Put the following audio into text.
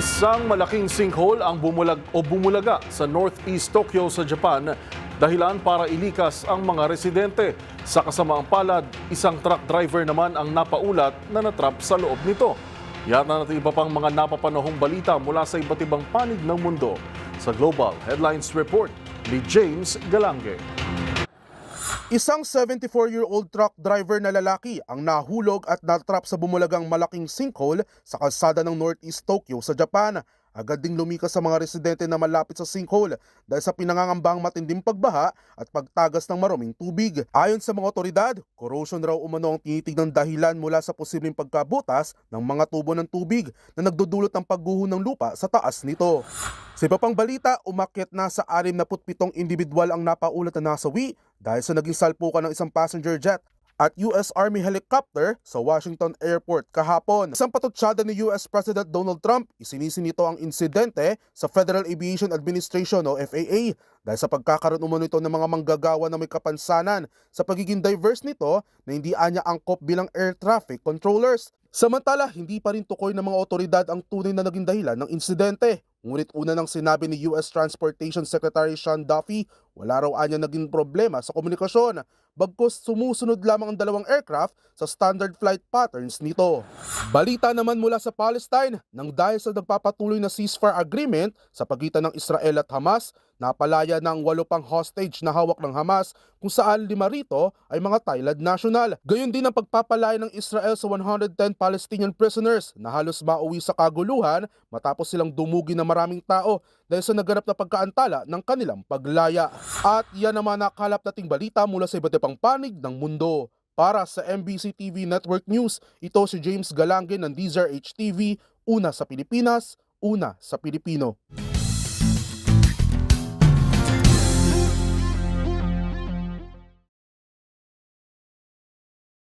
Isang malaking sinkhole ang bumulaga sa Northeast Tokyo sa Japan, dahilan para ilikas ang mga residente. Sa kasamaang palad, isang truck driver naman ang napaulat na natrap sa loob nito. Yata natin iba pang mga napapanahong balita mula sa iba't ibang panig ng mundo. Sa Global Headlines Report ni James Galange. Isang 74-year-old truck driver na lalaki ang nahulog at natrap sa bumulagang malaking sinkhole sa kalsada ng Northeast Tokyo sa Japan. Agad ding lumikas sa mga residente na malapit sa sinkhole dahil sa pinangangambang matinding pagbaha at pagtagas ng maruming tubig. Ayon sa mga otoridad, corrosion raw umano ang tinitignan dahilan mula sa posibleng pagkabutas ng mga tubo ng tubig na nagdudulot ng pagguho ng lupa sa taas nito. Sa iba pang balita, umakyat na sa 67 individual ang napaulat na nasawi dahil sa naging salpukan ng isang passenger jet at US Army helicopter sa Washington Airport kahapon. Isang patutsyada ni US President Donald Trump, isinisi nito ang insidente sa Federal Aviation Administration o FAA dahil sa pagkakaroon umano ito ng mga manggagawa na may kapansanan sa pagiging diverse nito na hindi anya angkop bilang air traffic controllers. Samantala, hindi pa rin tukoy ng mga otoridad ang tunay na naging dahilan ng insidente. Ngunit una nang sinabi ni US Transportation Secretary Sean Duffy, wala raw anya naging problema sa komunikasyon, bagkus sumusunod lamang ang dalawang aircraft sa standard flight patterns nito. Balita naman mula sa Palestine, nang dahil sa nagpapatuloy na ceasefire agreement sa pagitan ng Israel at Hamas, napalaya na ang 8 pang hostage na hawak ng Hamas kung saan 5 rito ay mga Thailand national. Gayon din ang pagpapalaya ng Israel sa 110 Palestinian prisoners na halos mauwi sa kaguluhan matapos silang dumugi na maraming tao dahil sa naganap na pagkaantala ng kanilang paglaya. At yan naman nakalap nating balita mula sa iba't ibang panig ng mundo. Para sa MBC TV Network News, ito si James Galange ng DZRH TV, una sa Pilipinas, una sa Pilipino.